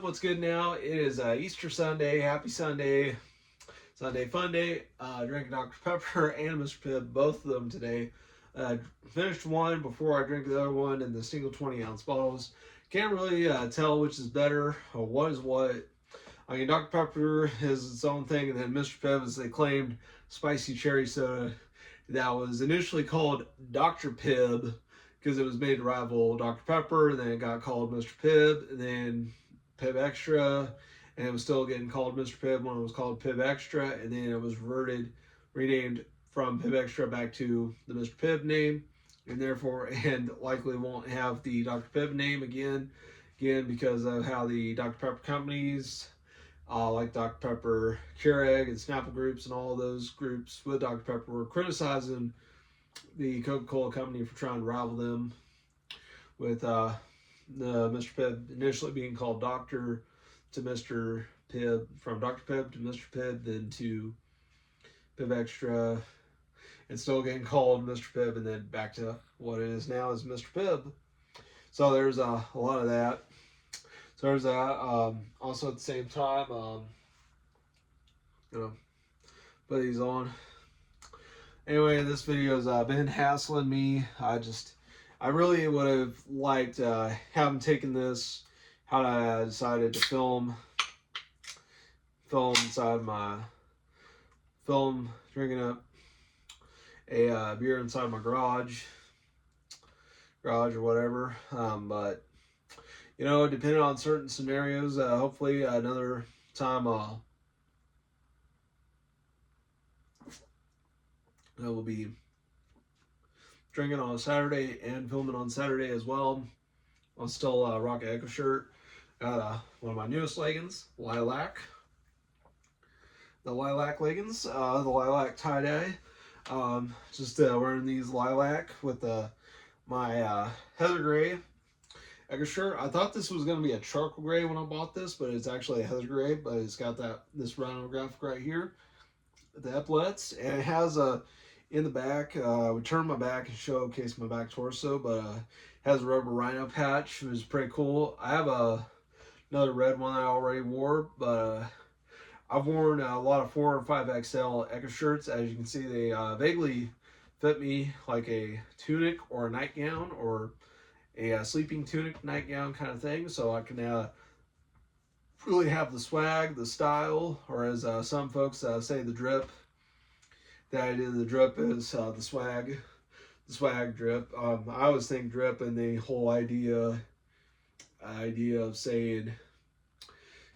What's good now? It is Easter Sunday. Happy Sunday. Sunday fun day. Drinking Dr. Pepper and Mr. Pibb, both of them today. Uh, Finished one before I drink the other one in the single 20-ounce bottles. Can't really tell which is better or what is what. I mean, Dr. Pepper is its own thing, and then Mr. Pibb is they claimed spicy cherry soda that was initially called Dr. Pibb because it was made to rival Dr. Pepper, and then it got called Mr. Pibb, and then Pibb Extra, and it was still getting called Mr. Pibb when it was called Pibb Extra, and then it was renamed from Pibb Extra back to the Mr. Pibb name, and therefore, and likely won't have the Dr. Pibb name again because of how the Dr. Pepper companies, like Dr. Pepper, Keurig, and Snapple groups, and all those groups with Dr. Pepper were criticizing the Coca-Cola company for trying to rival them with the Mr. Pibb initially being called Doctor to Mr. Pibb, from Dr. Pibb to Mr. Pibb, then to Pibb Extra, and still getting called Mr. Pibb, and then back to what it is now as Mr. Pibb. So there's a lot of that. So there's that. Also at the same time, put these on. Anyway, this video has been hassling me. I really would have liked having taken this, how I decided to film drinking up a beer inside my garage or whatever. But depending on certain scenarios, hopefully another time I will be drinking on a Saturday and filming on Saturday as well. I'm still rocking Echo shirt. Got one of my newest leggings, Lilac. The Lilac leggings, the Lilac tie-dye. Just wearing these Lilac with my Heather Gray Echo shirt. I thought this was going to be a charcoal gray when I bought this, but it's actually a Heather Gray, but it's got this rhino graphic right here, the epaulets, and it has in the back, I would turn my back and showcase my back torso, but it has a rubber rhino patch, which is pretty cool. I have another red one I already wore, but I've worn a lot of 4 and 5XL Echo shirts. As you can see, they vaguely fit me like a tunic or a nightgown, or a sleeping tunic nightgown kind of thing, so I can really have the swag, the style, or as some folks say, the drip. The idea of the drip is the swag drip. I always think drip and the whole idea of saying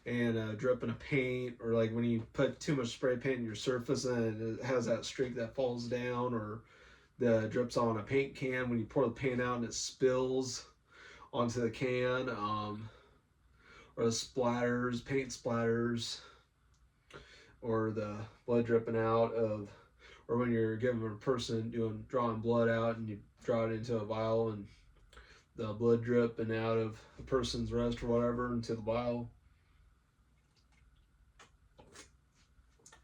and dripping a paint, or like when you put too much spray paint in your surface and it has that streak that falls down, or the drips on a paint can when you pour the paint out and it spills onto the can, or the splatters, paint splatters, or the blood dripping out of, or when you're giving a person drawing blood out and you draw it into a vial and the blood dripping out of a person's wrist or whatever into the vial.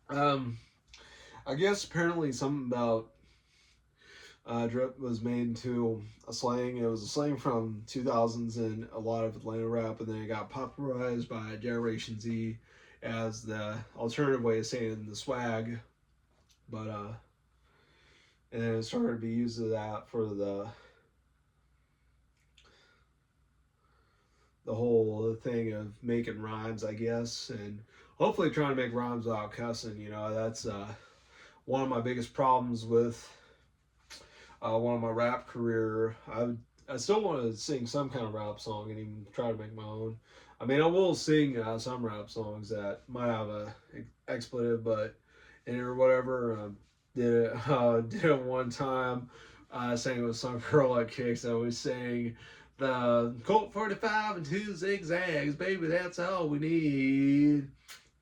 I guess apparently something about drip was made into a slang. It was a slang from 2000s and a lot of Atlanta rap, and then it got popularized by Generation Z as the alternative way of saying the swag. But and then it started to be used as that for the whole thing of making rhymes, I guess, and hopefully trying to make rhymes without cussing. That's one of my biggest problems with one of my rap career. I still want to sing some kind of rap song and even try to make my own. I mean, I will sing some rap songs that might have a expletive, but in it or whatever. Did it one time. I sang it with some girl at Kicks. I was saying the Colt 45 and 2 zigzags, baby, that's all we need.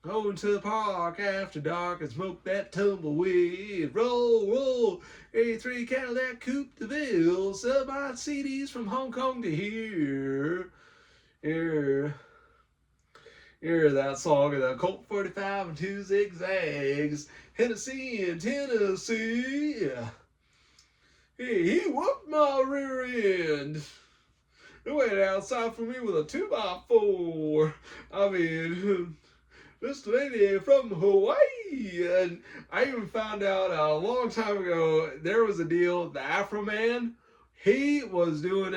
Going to the park after dark and smoke that tumbleweed. Roll, roll, 83 Cadillac Coupe de Ville. Sell my CDs from Hong Kong to here. Hear that song of the Colt 45 and 2 zigzags. Hennessy in Tennessee. He whooped my rear end. They waited outside for me with a 2x4. I mean, this lady from Hawaii. And I even found out a long time ago there was a deal. The Afro Man, he was doing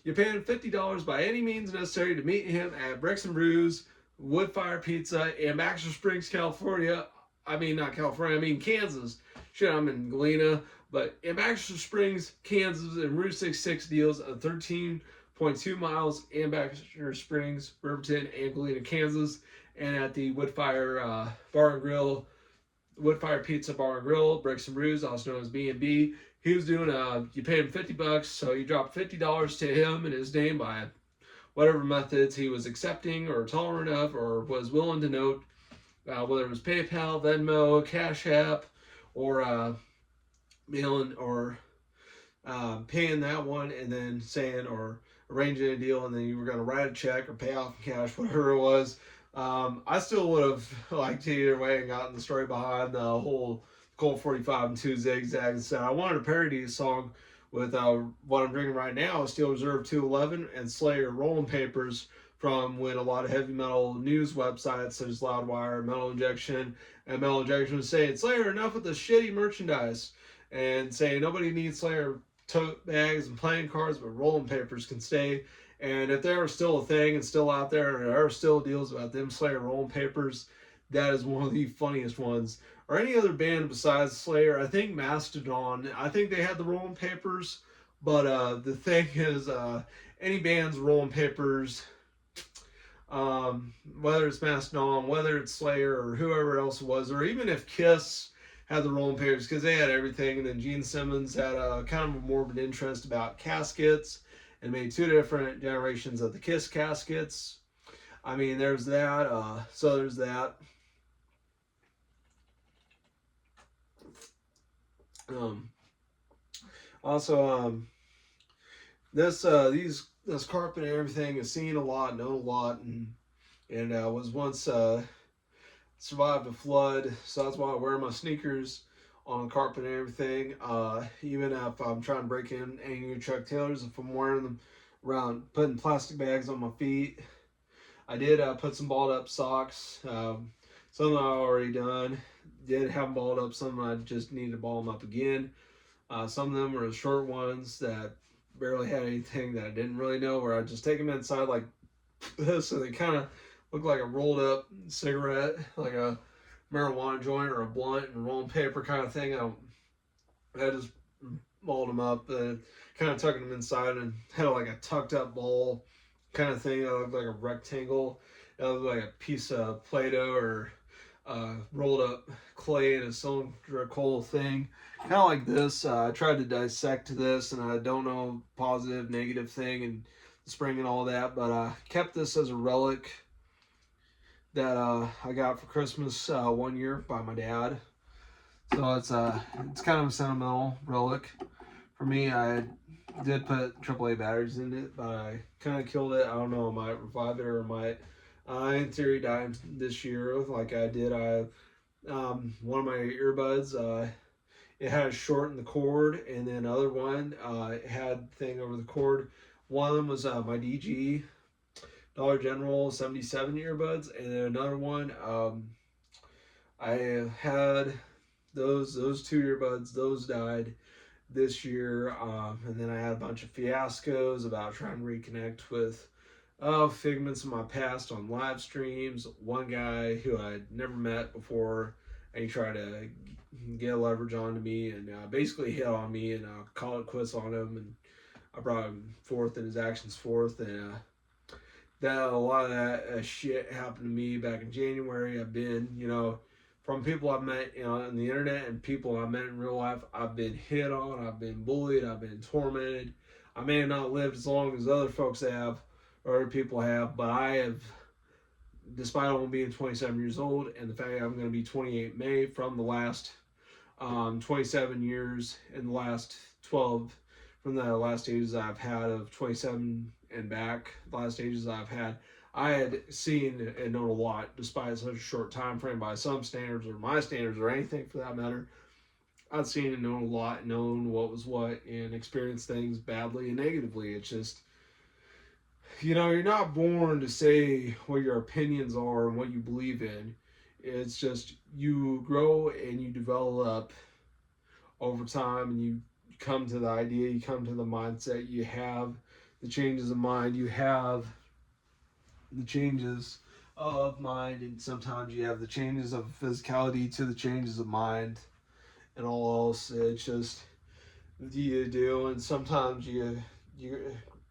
you're paying $50 by any means necessary to meet him at Bricks and Brews Woodfire Pizza in Baxter Springs, California. I mean, not California, I mean Kansas. Shit, I'm in Galena. But in Baxter Springs, Kansas, and Route 66 deals of 13.2 miles in Baxter Springs, Riverton, and Galena, Kansas. And at the Woodfire Bar and Grill, Woodfire Pizza Bar and Grill, Bricks and Brews, also known as B&B. He was doing you paid him $50, so you dropped $50 to him in his name by whatever methods he was accepting or tolerant of or was willing to note, whether it was PayPal, Venmo, Cash App, or mailing or paying that one and then saying or arranging a deal and then you were going to write a check or pay off in cash, whatever it was. I still would have liked to either way and gotten the story behind the whole Colt 45 and 2 zigzags. I wanted to parody a song with what I'm drinking right now, Steel Reserve 211 and Slayer Rolling Papers, from when a lot of heavy metal news websites such as Loudwire, Metal Injection, and Metal Injection was saying, Slayer, enough with the shitty merchandise, and saying nobody needs Slayer tote bags and playing cards, but rolling papers can stay. And if they are still a thing and still out there, and there are still deals about them Slayer rolling papers, that is one of the funniest ones. Or any other band besides Slayer, I think Mastodon, I think they had the rolling papers, but the thing is, any band's rolling papers, whether it's Mastodon, whether it's Slayer, or whoever else it was, or even if Kiss had the rolling papers, because they had everything, and then Gene Simmons had a kind of a morbid interest about caskets, and made 2 different generations of the Kiss caskets. I mean, there's that, so there's that. Also, this carpet and everything is seen a lot, known a lot, and was once survived a flood, so that's why I wear my sneakers on carpet and everything. Even if I'm trying to break in any new Chuck Taylors, if I'm wearing them around, putting plastic bags on my feet. I did put some balled up socks. Some I already done. Did have them balled up. Some I just needed to ball them up again. Some of them were the short ones that barely had anything that I didn't really know, where I just take them inside like this, so they kind of look like a rolled up cigarette, like a marijuana joint or a blunt and rolling paper kind of thing. I just balled them up and kind of tucking them inside and had like a tucked up ball kind of thing. It looked like a rectangle. It looked like a piece of Play-Doh or rolled up clay in a cylindrical thing, kind of like this. I tried to dissect this, and I don't know positive, negative thing, and the spring and all that, but I kept this as a relic that I got for Christmas one year by my dad. So it's kind of a sentimental relic for me. I did put AAA batteries in it, but I kind of killed it. I don't know, I might revive it or I might in theory die this year like I did. One of my earbuds, it had a short in the cord, and then other one it had thing over the cord. One of them was my DG Dollar General 77 earbuds, and then another one I had those 2 earbuds. Those died this year, and then I had a bunch of fiascos about trying to reconnect with figments of my past on live streams. One guy who I'd never met before, and he tried to get leverage onto me and basically hit on me, and call it quits on him, and I brought him forth and his actions forth, and that a lot of that shit happened to me back in January. I've been, from people I've met, on the internet and people I've met in real life, I've been hit on, I've been bullied, I've been tormented. I may have not lived as long as other folks have or other people have, but I have, despite only being 27 years old and the fact that I'm going to be 28 May, from the last 27 years and the last 12, from the last ages I've had of 27 and back, the last ages I've had, I had seen and known a lot, despite such a short time frame by some standards or my standards or anything for that matter. I'd seen and known a lot, known what was what, and experienced things badly and negatively. It's just, you're not born to say what your opinions are and what you believe in. It's just you grow and you develop over time, and you come to the idea, you come to the mindset, you have the changes of mind, you have the changes of mind, and sometimes you have the changes of physicality to the changes of mind and all else. It's just you do, and sometimes you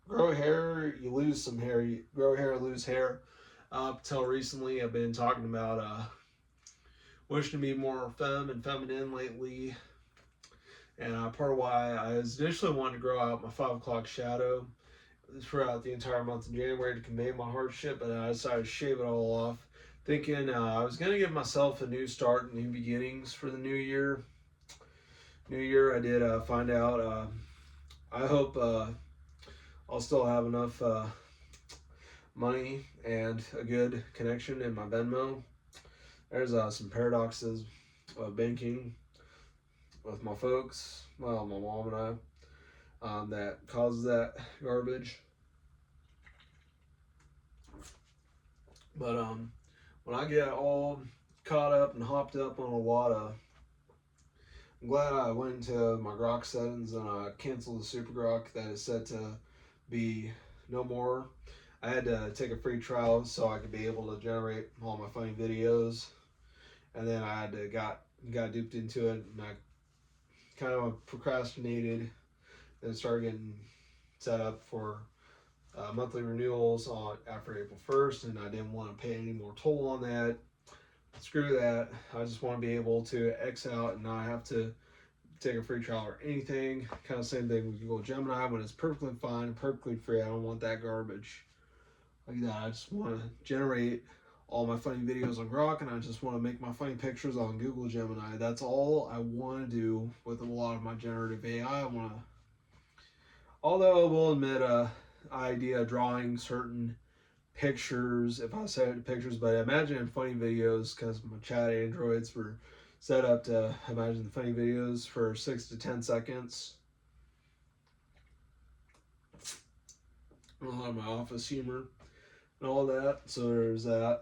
grow hair, you lose some hair, you grow hair, lose hair. Up till recently, I've been talking about wishing to be more femme and feminine lately, and part of why I was initially wanted to grow out my 5 o'clock shadow throughout the entire month of January to convey my hardship, but I decided to shave it all off, thinking I was going to give myself a new start, new beginnings for the new year. New year, I did find out. I hope I'll still have enough money and a good connection in my Venmo. There's some paradoxes of banking with my folks, well, my mom and I, that causes that garbage. But when I get all caught up and hopped up on a lot of, I'm glad I went into my Grok settings and I canceled the Super Grok that is set to be no more. I had to take a free trial so I could be able to generate all my funny videos, and then I had to got duped into it, and I kind of procrastinated and started getting set up for monthly renewals on after April 1st, and I didn't want to pay any more toll on that. Screw that. I just want to be able to X out and not have to take a free trial or anything. Kind of same thing with Google Gemini when it's perfectly fine and perfectly free. I don't want that garbage like that. I just want to generate all my funny videos on Grok, and I just want to make my funny pictures on Google Gemini. That's all I want to do with a lot of my generative AI. I want to, although I will admit, idea drawing certain pictures, if I set it to pictures, but imagine funny videos because my chat androids were set up to imagine the funny videos for 6 to 10 seconds. A lot of my office humor and all that. So there's that.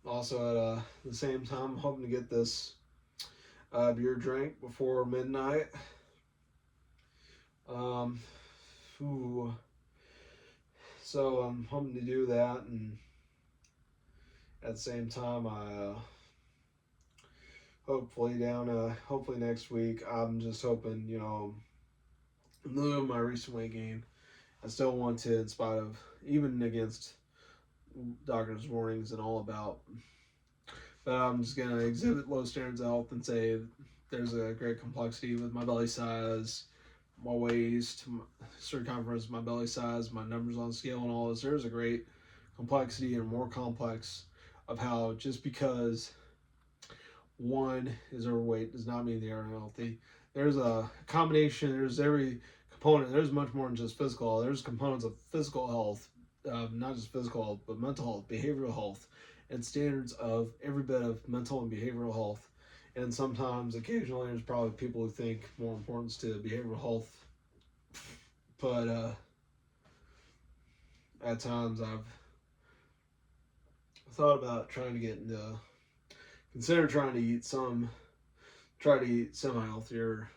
Also, at the same time, I'm hoping to get this beer drink before midnight. Um, ooh. So I'm hoping to do that, and at the same time, I hopefully next week. I'm just hoping, in lieu of my recent weight gain, I still want to, in spite of, even against doctor's warnings and all about, but I'm just gonna exhibit low standards of health and say there's a great complexity with my belly size, my waist, my circumference, my belly size, my numbers on scale, and all this. There's a great complexity and more complex of how just because one is overweight does not mean they are unhealthy. There's a combination. There's every component. There's much more than just physical. There's components of physical health, not just physical health, but mental health, behavioral health, and standards of every bit of mental and behavioral health. And sometimes, occasionally, there's probably people who think more importance to behavioral health. But at times, I've thought about trying to get into, consider trying to eat try to eat healthier,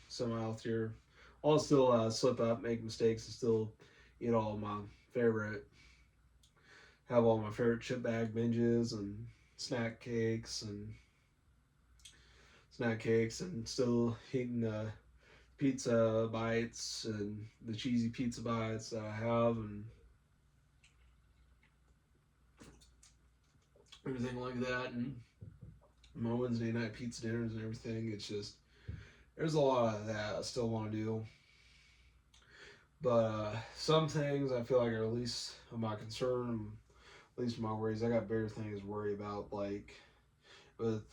semi-healthier. I'll still slip up, make mistakes, and still eat favorite, have all my favorite chip bag binges and snack cakes, and still eating pizza bites and the cheesy pizza bites that I have, and everything like that, and my Wednesday night pizza dinners and everything. It's just, there's a lot of that I still want to do. But some things I feel like are at least of my concern, at least my worries. I got bigger things to worry about, like with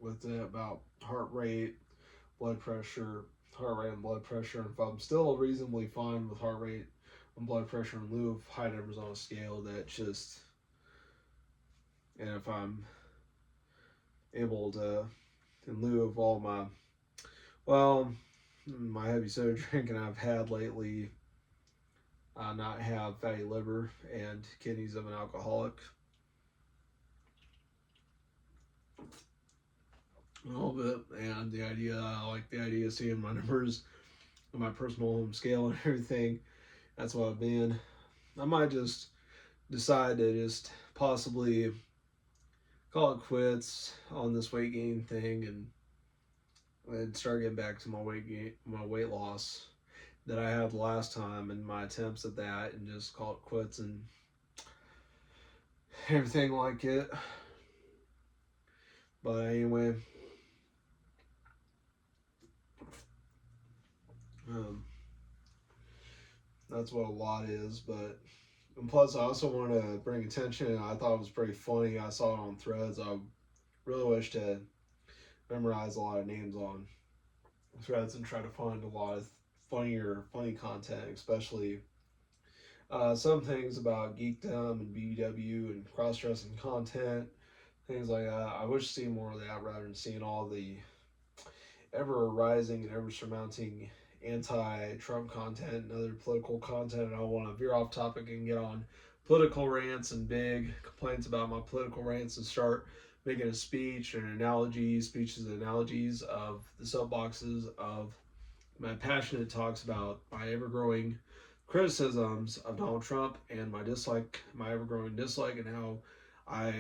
about heart rate and blood pressure. And if I'm still reasonably fine with heart rate and blood pressure in lieu of high numbers on a scale, that just, and if I'm able to, in lieu of all my heavy soda drinking I've had lately, not have fatty liver and kidneys of an alcoholic. A little bit, and the idea, I like the idea of seeing my numbers on my personal home scale and everything. That's what I've been. I might just decide to just possibly call it quits on this weight gain thing and start getting back to my weight loss that I had last time and my attempts at that, and just call it quits and everything like it. But anyway, um, that's what a lot is. But and plus, I also want to bring attention. I thought it was pretty funny. I saw it on Threads. I really wish to memorize a lot of names on Threads and try to find a lot of funny content, especially some things about geekdom and BBW and cross-dressing content, things like that. I wish to see more of that rather than seeing all the ever rising and ever surmounting anti-Trump content and other political content. And I want to veer off topic and get on political rants and big complaints about my political rants and start making a speech and speeches and analogies of the soapboxes of my passionate talks about my ever-growing criticisms of Donald Trump and my ever-growing dislike, and how I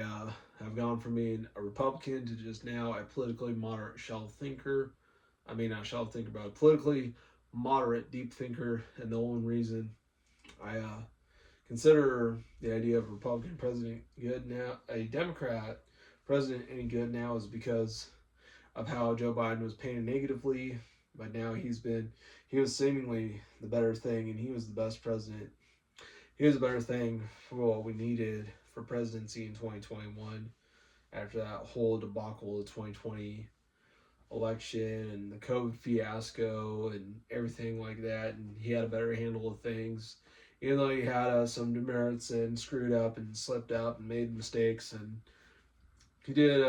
have gone from being a Republican to just now a politically moderate shelf thinker. I mean, not shelf thinker, but a politically moderate deep thinker. And the only reason I consider the idea of a Republican president good now, a Democrat president any good now, is because of how Joe Biden was painted negatively, but now he was seemingly the better thing, and he was the best president. He was a better thing for what we needed for presidency in 2021 after that whole debacle of 2020 election and the COVID fiasco and everything like that. And he had a better handle of things, even though he had some demerits and screwed up and slipped up and made mistakes. And he did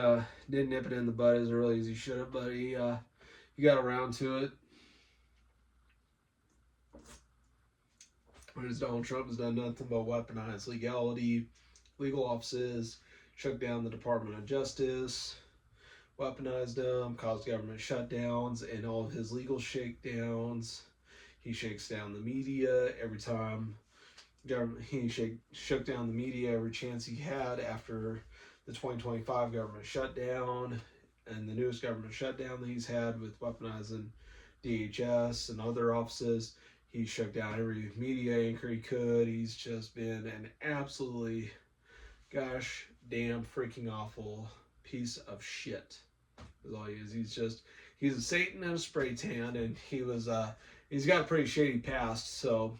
nip it in the bud as early as he should have, but he got around to it. Whereas Donald Trump has done nothing but weaponize legal offices, shut down the Department of Justice, weaponized them, caused government shutdowns, and all of his legal shakedowns. He shakes down the media every time. Shook down the media every chance he had after the 2025 government shutdown and the newest government shutdown that he's had with weaponizing DHS and other offices. He shook down every media anchor he could. He's just been an absolutely gosh damn freaking awful piece of shit. Is all he is. He's a Satan in a spray tan, and he's got a pretty shady past, so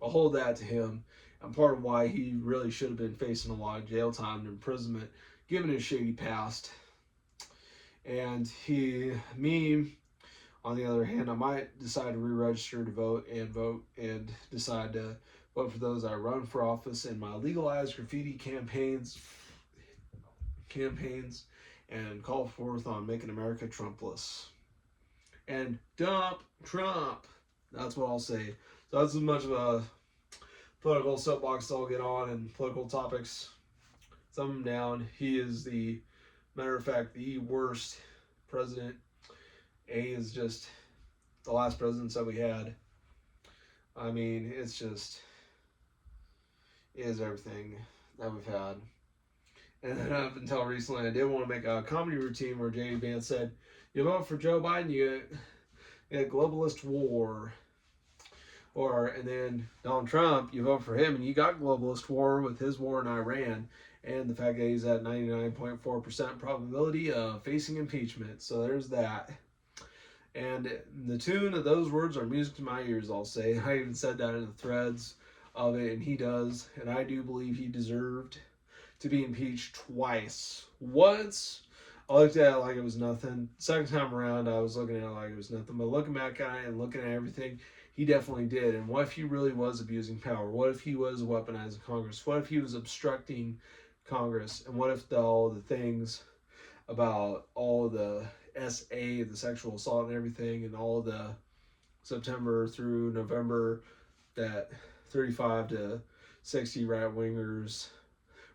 I'll hold that to him. And part of why he really should have been facing a lot of jail time and imprisonment, given his shady past. And me, on the other hand, I might decide to re-register to vote and decide to vote for those I run for office in my legalized graffiti campaigns, and call forth on making America Trumpless. And dump Trump. That's what I'll say. So that's as much of a political soapbox I'll get on, and political topics. Sum him down. He is matter of fact, the worst president. He is just the last presidents that we had. I mean, it is everything that we've had. And then up until recently, I did want to make a comedy routine where J.D. Vance said, "You vote for Joe Biden, you get globalist war." And then Donald Trump, you vote for him and you got globalist war with his war in Iran, and the fact that he's at 99.4% probability of facing impeachment. So there's that. And the tune of those words are music to my ears, I'll say. I even said that in the threads of it, and he does. And I do believe he deserved to be impeached twice. Once, I looked at it like it was nothing. Second time around, I was looking at it like it was nothing. But looking back at it and looking at everything, he definitely did. And what if he really was abusing power? What if he was weaponizing Congress? What if he was obstructing Congress? And what if all the things about all the SA, the sexual assault and everything, and all the September through November, that 35 to 60 right wingers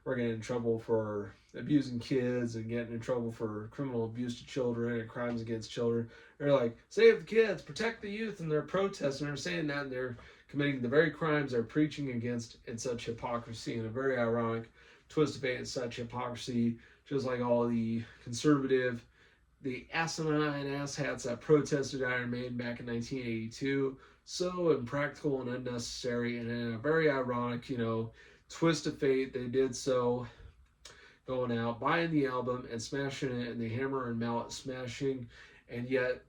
were getting in trouble for abusing kids and getting in trouble for criminal abuse to children and crimes against children. They're like, save the kids, protect the youth, and they're protesting. They're saying that, and they're committing the very crimes they're preaching against in such hypocrisy, and a very ironic twist of fate and such hypocrisy, just like all the conservative, the asinine asshats that protested Iron Maiden back in 1982. So impractical and unnecessary, and in a very ironic, twist of fate, they did so, going out, buying the album, and smashing it, and the Hammer and Mallet smashing, and yet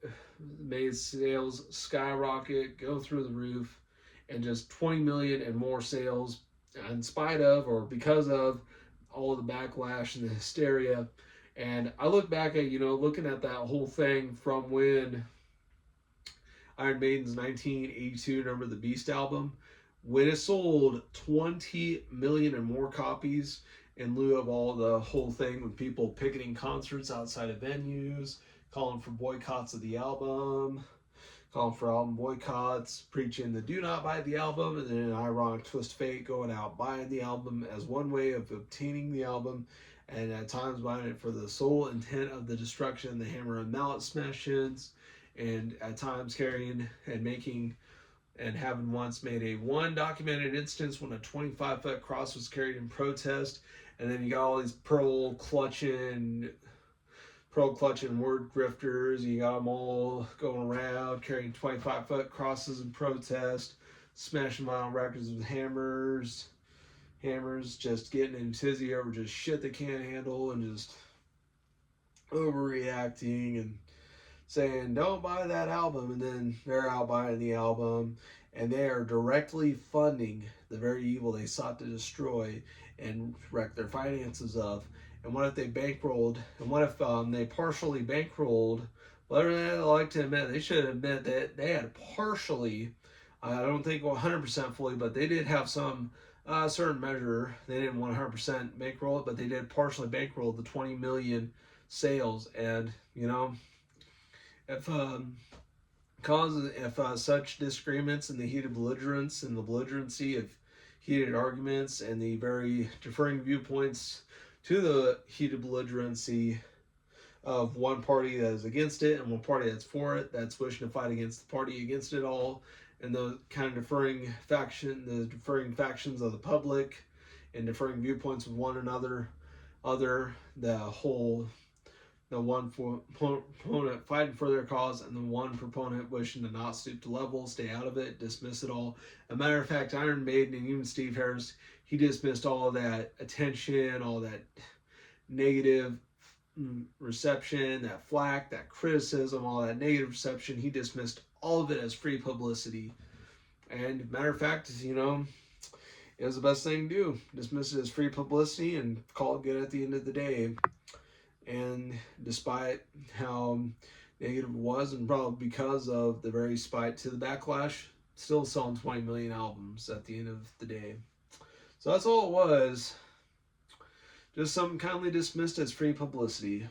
made sales skyrocket, go through the roof, and just 20 million and more sales, in spite of or because of all the backlash and the hysteria. And I look back at, looking at that whole thing from when Iron Maiden's 1982 Number of the Beast album, when it sold 20 million and more copies, in lieu of all the whole thing with people picketing concerts outside of venues, calling for boycotts of the album, calling for album boycotts, preaching the do not buy the album, and then an ironic twist of fate, going out buying the album as one way of obtaining the album, and at times buying it for the sole intent of the destruction, the Hammer and Mallet smash-ins, and at times carrying and making and having once made a one documented instance when a 25-foot cross was carried in protest. And then you got all these pearl clutching word grifters. You got them all going around carrying 25-foot crosses in protest, smashing vinyl records with hammers, just getting in tizzy over just shit they can't handle, and just overreacting and saying don't buy that album, and then they're out buying the album, and they are directly funding the very evil they sought to destroy and wreck their finances of. And what if they bankrolled, and what if they partially bankrolled, whatever they like to admit, they should admit that they had partially, I don't think 100% fully, but they did have some certain measure. They didn't 100% bankroll it, but they did partially bankroll the 20 million sales. And, if such disagreements and the heated belligerence and the belligerency of heated arguments and the very differing viewpoints to the heated belligerency of one party that is against it and one party that's for it, that's wishing to fight against the party against it all, and the kind of differing factions of the public and differing viewpoints with one another, the one proponent fighting for their cause and the one proponent wishing to not stoop to level, stay out of it, dismiss it all. As a matter of fact, Iron Maiden and even Steve Harris, he dismissed all of that attention, all that negative reception, that flack, that criticism, all that negative reception. He dismissed all of it as free publicity. And matter of fact, it was the best thing to do. Dismiss it as free publicity and call it good at the end of the day. And despite how negative it was, and probably because of the very spite to the backlash, still selling 20 million albums at the end of the day. So that's all it was. Just something kindly dismissed as free publicity.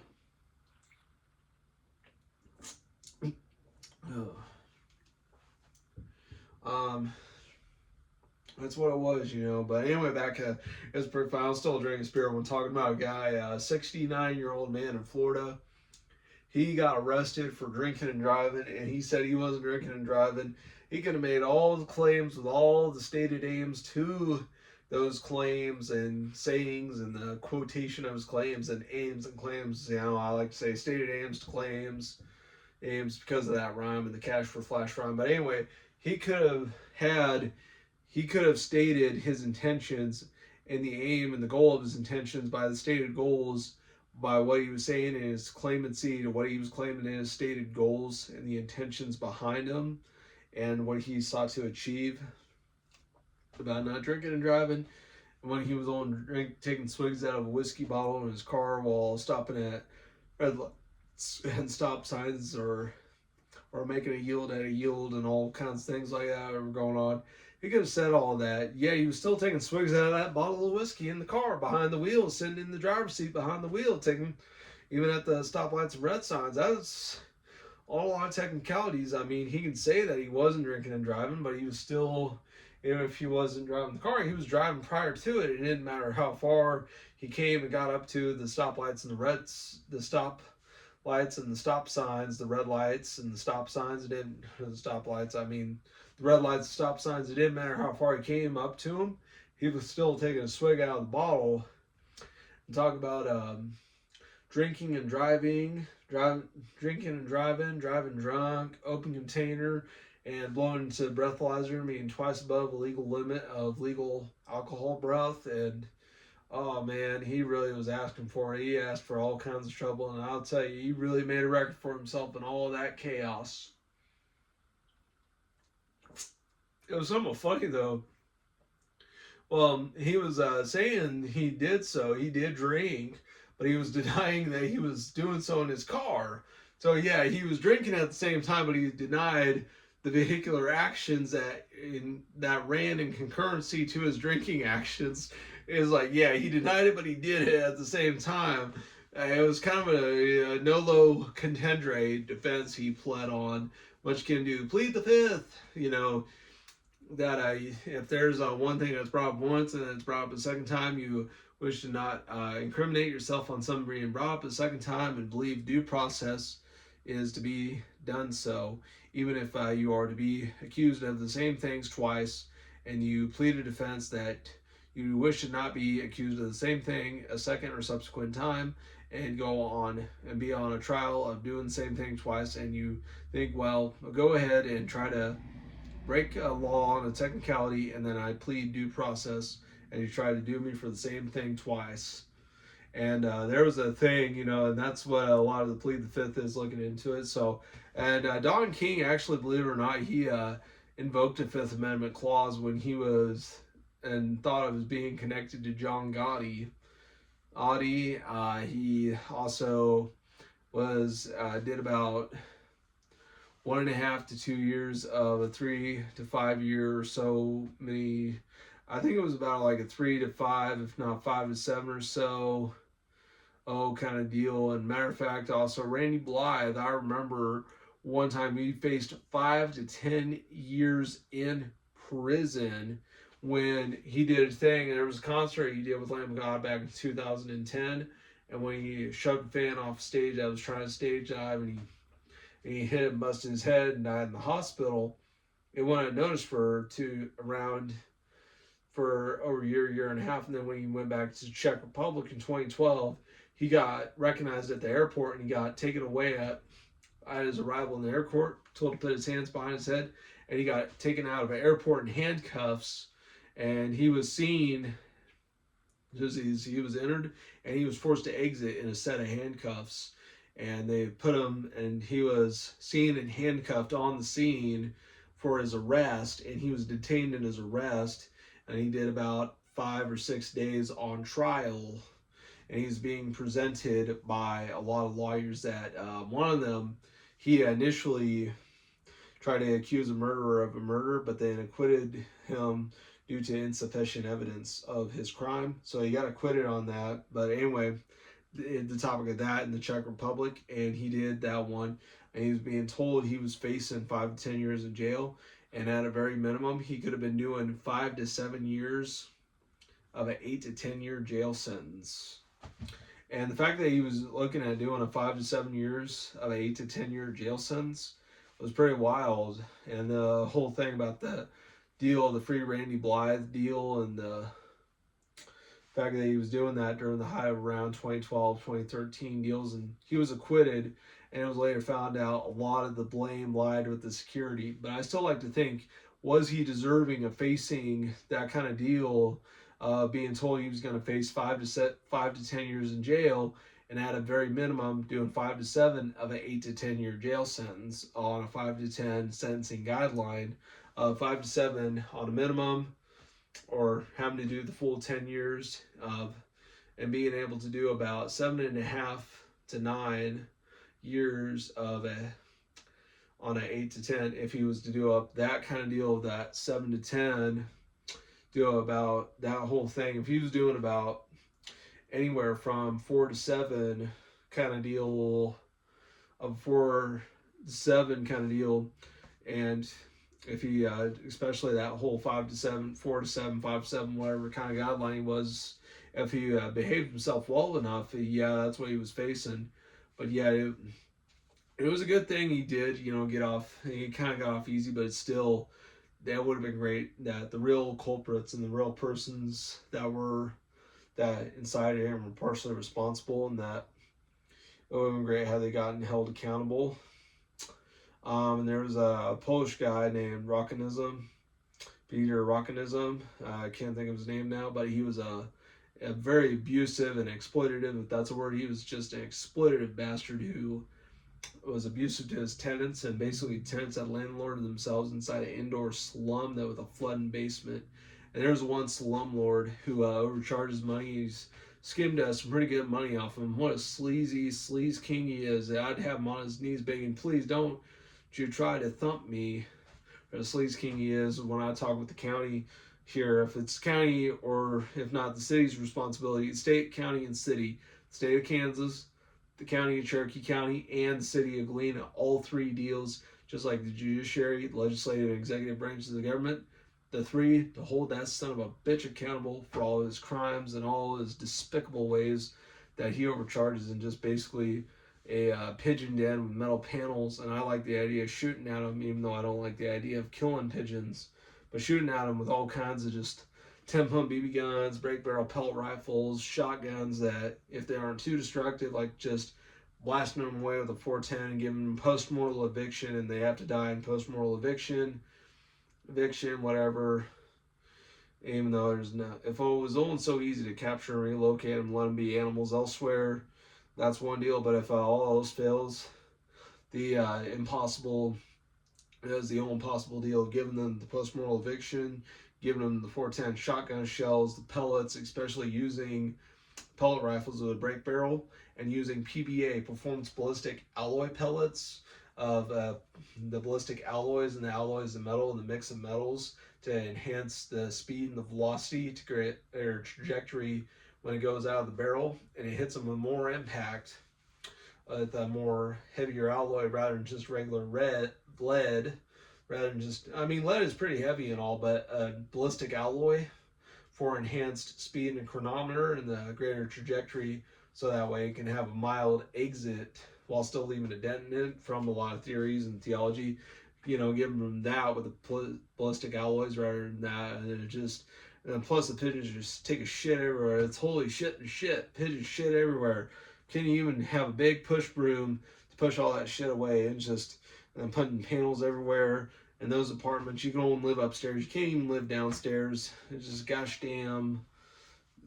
That's what it was, But anyway, back to it was pretty fun. I was still drinking spirit when talking about a guy, a 69-year-old man in Florida. He got arrested for drinking and driving, and he said he wasn't drinking and driving. He could have made all the claims with all the stated aims to those claims and sayings and the quotation of his claims and aims and claims. I like to say stated aims to claims, aims because of that rhyme and the cash for flash rhyme. But anyway, he could have stated his intentions and the aim and the goal of his intentions by the stated goals, by what he was saying in his claimancy to what he was claiming in his stated goals and the intentions behind them and what he sought to achieve about not drinking and driving. When he was taking swigs out of a whiskey bottle in his car while stopping at red lights and stop signs or making a yield at a yield and all kinds of things like that were going on. He could have said all that. Yeah, he was still taking swigs out of that bottle of whiskey in the car behind the wheel, sitting in the driver's seat behind the wheel, taking even at the stoplights and red signs. That's all on technicalities. I mean, he can say that he wasn't drinking and driving, but he was still even if he wasn't driving the car, he was driving prior to it. It didn't matter how far he came and got up to the stoplights and the stop lights and the stop signs, the red lights and the stop signs. It didn't the stop lights. I mean, the red lights, stop signs. It didn't matter how far he came up to them. He was still taking a swig out of the bottle. And talk about drinking and driving, drinking and driving drunk, open container, and blowing into the breathalyzer, meaning twice above the legal limit of legal alcohol breath. And oh man, he really was asking for it. He asked for all kinds of trouble, and I'll tell you, he really made a record for himself in all of that chaos. It was somewhat funny though. Well, he was saying he did so. He did drink, but he was denying that he was doing so in his car. So yeah, he was drinking at the same time, but he denied the vehicular actions that ran in concurrency to his drinking actions. It was like, yeah, he denied it, but he did it at the same time. It was kind of a nolo contendere defense he pled on, much akin to plead the fifth. That if there's one thing that's brought up once and it's brought up a second time, you wish to not incriminate yourself on something being brought up a second time, and believe due process is to be done so, even if you are to be accused of the same things twice, and you plead a defense that you wish to not be accused of the same thing a second or subsequent time, and go on and be on a trial of doing the same thing twice, and you think, well, go ahead and try to break a law on a technicality, and then I plead due process, and you try to do me for the same thing twice. And there was a thing, and that's what a lot of the plead the fifth is, looking into it. So, and Don King, actually, believe it or not, he invoked a Fifth Amendment clause when he was and thought of as being connected to John Gotti. He also was did about 1.5 to 2 years of a 3 to 5 year or so many. I think it was about like a 3 to 5, if not 5 to 7 or so. Kind of deal. And matter of fact, also Randy Blythe, I remember one time he faced 5 to 10 years in prison when he did a thing. And there was a concert he did with Lamb of God back in 2010. And when he shoved a fan off stage, I was trying to stage dive, and he hit it, busted his head, and died in the hospital. It went unnoticed for over a year and a half. And then when he went back to the Czech Republic in 2012, he got recognized at the airport, and he got taken away at his arrival in the airport, told to put his hands behind his head, and he got taken out of an airport in handcuffs. And he was seen, he was entered, and he was forced to exit in a set of handcuffs. And they put him, and he was seen and handcuffed on the scene for his arrest, and he was detained in his arrest, and he did about 5 or 6 days on trial, and he's being presented by a lot of lawyers. That one of them, he initially tried to accuse a murderer of a murder, but then acquitted him due to insufficient evidence of his crime, so he got acquitted on that. But anyway, the topic of that in the Czech Republic, and he did that one, and he was being told he was facing 5 to 10 years in jail, and at a very minimum, he could have been doing 5 to 7 years of an 8 to 10 year jail sentence. And the fact that he was looking at doing a 5 to 7 years of an 8 to 10 year jail sentence was pretty wild. And the whole thing about the deal, the free Randy Blythe deal, and the fact that he was doing that during the height of around 2012, 2013 deals, and he was acquitted, and it was later found out a lot of the blame lied with the security. But I still like to think, was he deserving of facing that kind of deal, being told he was going to face 5 to 10 years in jail, and at a very minimum doing 5 to 7 of an 8 to 10 year jail sentence on a 5 to 10 sentencing guideline, 5 to 7 on a minimum, or having to do the full 10 years of, and being able to do about 7.5 to 9 years of on an 8 to 10. If he was to do up that kind of deal, that 7 to 10, do about that whole thing, if he was doing about anywhere from 4 to 7 kind of deal, of 4 to 7 kind of deal, and if he, especially that whole 5 to 7, 4 to 7, 5 to 7, whatever kind of guideline he was, if he behaved himself well enough, yeah, that's what he was facing. But yeah, it was a good thing he did, get off. He kind of got off easy, but it's still, that would have been great that the real culprits and the real persons that incited him were partially responsible, and that it would have been great had they gotten held accountable. And there was a Polish guy named Rockanism, Peter Rockanism. I can't think of his name now, but he was a very abusive and exploitative, if that's a word. He was just an exploitative bastard who was abusive to his tenants, and basically tenants had landlorded themselves inside an indoor slum that with a flooding basement. And there's one slumlord who overcharges money. He's skimmed us some pretty good money off him. What a sleaze king he is. I'd have him on his knees begging, please don't you try to thump me. What a sleaze king he is. When I talk with the county here, if it's county or if not the city's responsibility, state, county, and city, state of Kansas, the county of Cherokee County, and the city of Galena, all three deals, just like the judiciary, the legislative, and executive branches of the government, the three to hold that son of a bitch accountable for all his crimes and all his despicable ways that he overcharges, and just basically a pigeon den with metal panels. And I like the idea of shooting at them, even though I don't like the idea of killing pigeons, but shooting at them with all kinds of just 10-pump BB guns, break barrel pellet rifles, shotguns that, if they aren't too destructive, like just blasting them away with a 410 and giving them post-mortal eviction, and they have to die in post-mortal eviction, whatever. Even though there's not, if it was only so easy to capture and relocate them, let them be animals elsewhere, that's one deal. But if all else fails, the impossible is the only possible deal of giving them the post-mortal eviction, giving them the 410 shotgun shells, the pellets, especially using pellet rifles with a break barrel, and using PBA, performance ballistic alloy pellets, of the ballistic alloys and the alloys of metal and the mix of metals to enhance the speed and the velocity to create their trajectory when it goes out of the barrel, and it hits them with more impact with a more heavier alloy rather than just regular lead. Rather than just, I mean, lead is pretty heavy and all, but a ballistic alloy for enhanced speed and chronometer and the greater trajectory, so that way it can have a mild exit while still leaving a dent in it, from a lot of theories and theology. Giving them that with the ballistic alloys rather than that, and it just, and plus the pigeons just take a shit everywhere. It's holy shit and shit. Pigeons shit everywhere. Can you even have a big push broom to push all that shit away? And just, and putting panels everywhere. And those apartments, you can only live upstairs. You can't even live downstairs. It's just gosh damn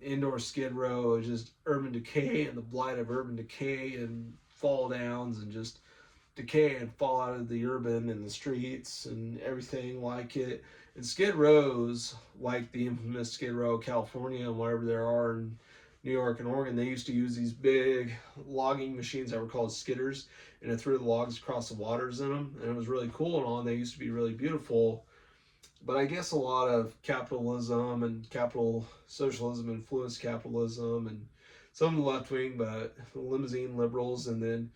indoor skid row. It's just urban decay and the blight of urban decay and fall downs and just decay and fall out of the urban and the streets and everything like it. And skid rows, like the infamous Skid Row, California, and whatever there are in New York and Oregon, they used to use these big logging machines that were called skidders, and it threw the logs across the waters in them, and it was really cool and all, and they used to be really beautiful. But I guess a lot of capitalism and capital socialism influenced capitalism, and some of the left wing, but limousine liberals, and then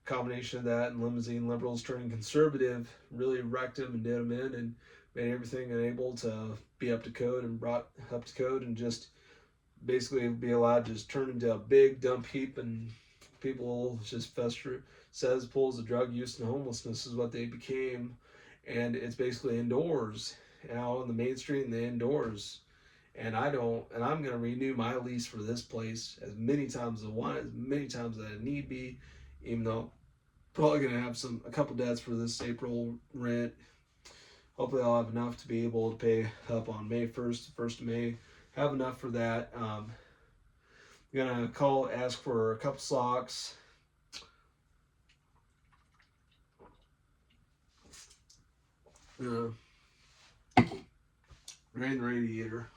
combination of that and limousine liberals turning conservative really wrecked them and did them in and made everything unable to be up to code, and brought up to code, and just basically be allowed to just turn into a big dump heap, and people just fester. Pools of drug use and homelessness is what they became, and it's basically indoors, out on the main street and the indoors. And I'm gonna renew my lease for this place as many times as I want, as many times as I need be, even though probably gonna have a couple debts for this April rent. Hopefully I'll have enough to be able to pay up on May 1st, 1st of May. Have enough for that. I'm gonna ask for a couple socks. Drain the radiator.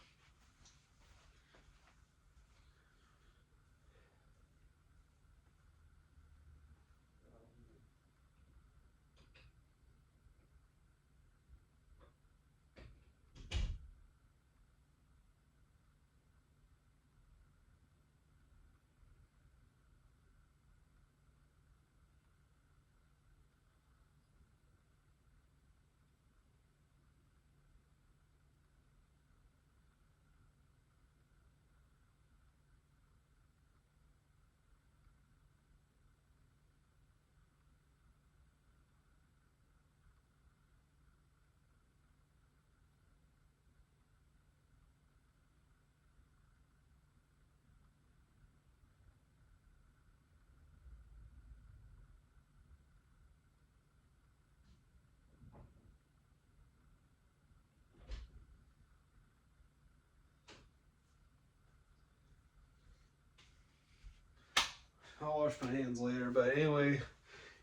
I'll wash my hands later. But anyway,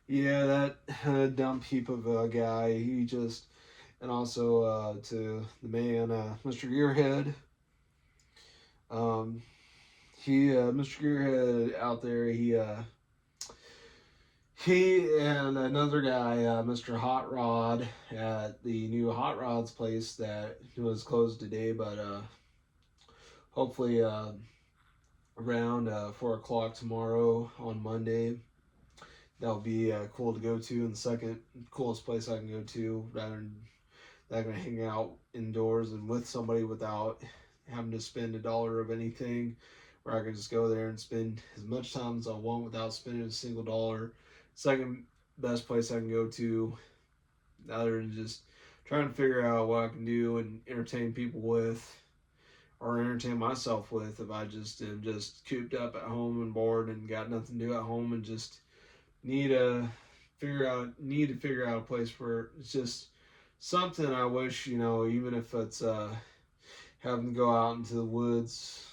yeah, that dumb heap of a guy. He just, and also to the man, Mr. Gearhead. Um, Mr. Gearhead out there, he and another guy, Mr. Hot Rod, at the new Hot Rods place that was closed today, but hopefully around 4 o'clock tomorrow on Monday. That'll be cool to go to, and the second coolest place I can go to, rather than that I can hang out indoors and with somebody without having to spend a dollar of anything, where I can just go there and spend as much time as I want without spending a single dollar. Second best place I can go to, other than just trying to figure out what I can do and entertain people with, or entertain myself with, if I just am just cooped up at home and bored and got nothing to do at home and just need to figure out a place where it's just something. I wish, even if it's having to go out into the woods,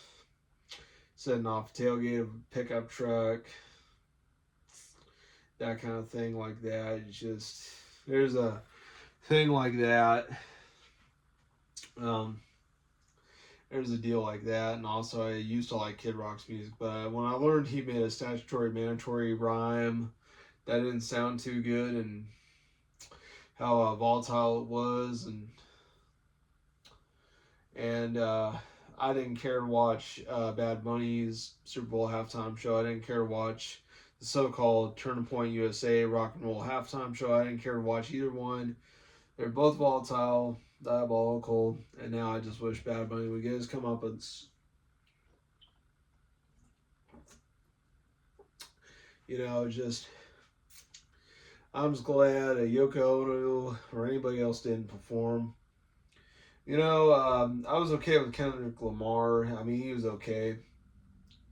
setting off a tailgate of a pickup truck, that kind of thing like that. It's just, there's a thing like that. There's a deal like that. And also, I used to like Kid Rock's music, but when I learned he made a statutory mandatory rhyme, that didn't sound too good, and how volatile it was, and I didn't care to watch Bad Bunny's Super Bowl halftime show. I didn't care to watch the so-called Turning Point USA Rock and Roll halftime show. I didn't care to watch either one. They're both volatile, diabolical, and now I just wish Bad Bunny would get his comeuppance. Just, I'm just glad Yoko Ono or anybody else didn't perform. I was okay with Kendrick Lamar. I mean, he was okay.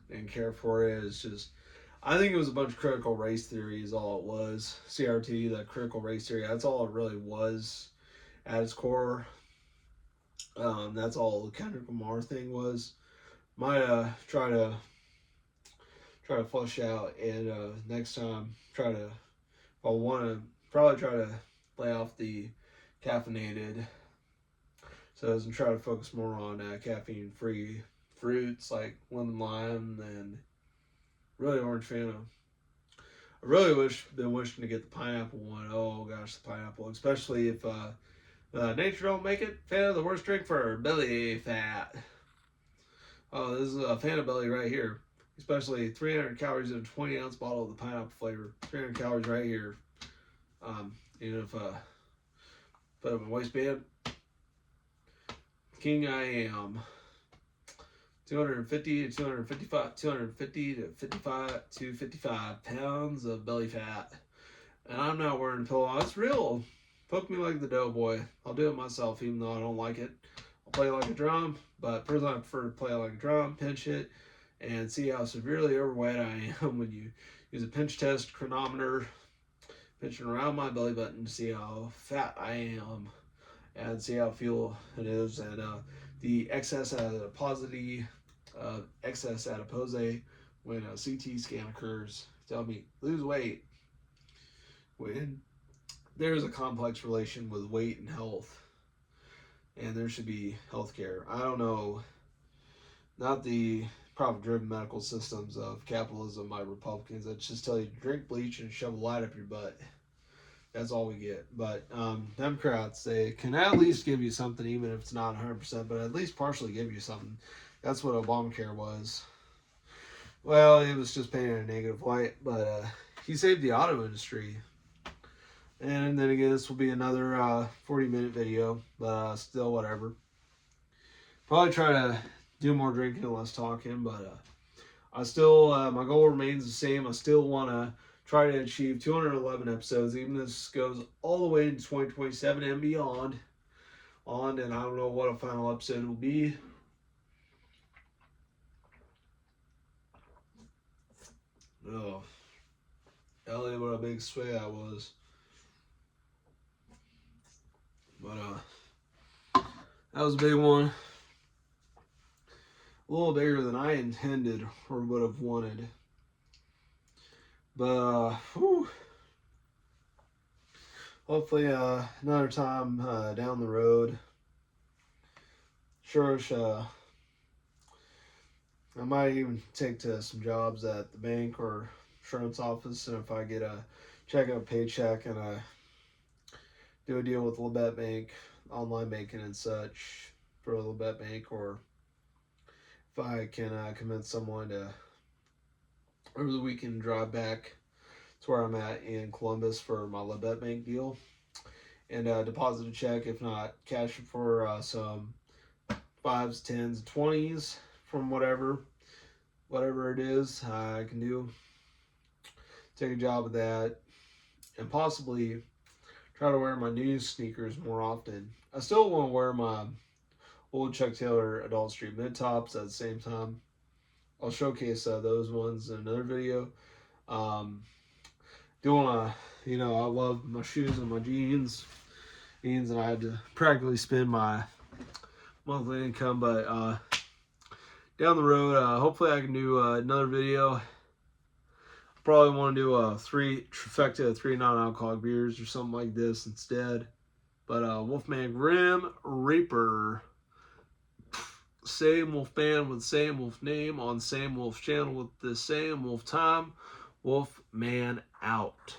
Didn't care for it. It's just, I think it was a bunch of critical race theory is all it was. CRT, the critical race theory, that's all it really was at its core. That's all the Kendrick Lamar thing was. Might try to flush out, and next time if I want to probably try to lay off the caffeinated, so as and try to focus more on caffeine-free fruits like lemon, lime, and really orange Fanta. I really been wishing to get the pineapple one. Oh gosh, the pineapple, especially if nature don't make it. Fanta, the worst drink for belly fat. Oh, this is a Fanta belly right here. Especially 300 calories in a 20-ounce bottle of the pineapple flavor. 300 calories right here. Even if put up my waistband, king I am. 250 to 255, 250 to 55 to 55 pounds of belly fat. And I'm not wearing a pillow. It's real. Poke me like the doughboy. I'll do it myself, even though I don't like it. I'll play like a drum, but personally I prefer to play like a drum, pinch it, and see how severely overweight I am when you use a pinch test chronometer, pinching around my belly button to see how fat I am and see how feel it is. And the excess adiposity, excess adipose, when a CT scan occurs, tell me lose weight. When there's a complex relation with weight and health, and there should be health care. I don't know, not the profit-driven medical systems of capitalism by Republicans that just tell you to drink bleach and shove a light up your butt. That's all we get. But Democrats, they can at least give you something, even if it's not 100%, but at least partially give you something. That's what Obamacare was. Well, it was just painted in a negative light, but he saved the auto industry. And then again, this will be another 40-minute video, but still whatever. Probably try to do more drinking and less talking, but I still, my goal remains the same. I still want to try to achieve 211 episodes, even if this goes all the way into 2027 and beyond. And I don't know what a final episode will be. Oh, Elliot, what a big sway I was. But that was a big one. A little bigger than I intended or would have wanted. But hopefully another time down the road. Sure, I might even take to some jobs at the bank or insurance office, and if I get a check out paycheck and I do a deal with Labette Bank, online banking and such for Labette Bank, or if I can convince someone to over the weekend drive back to where I'm at in Columbus for my Labette Bank deal and deposit a check, if not cash it for some fives, tens, 20s from whatever it is I can do. Take a job of that and possibly try to wear my new sneakers more often. I still want to wear my old Chuck Taylor Adult Street mid tops at the same time. I'll showcase those ones in another video. Do want to, I love my shoes and my jeans, and I had to practically spend my monthly income, but down the road, hopefully I can do another video. Probably want to do a trifecta of 3 non-alcoholic beers or something like this instead. But Wolfman Grim Reaper, same wolf band with same wolf name on same wolf channel with the same wolf time. Wolfman out.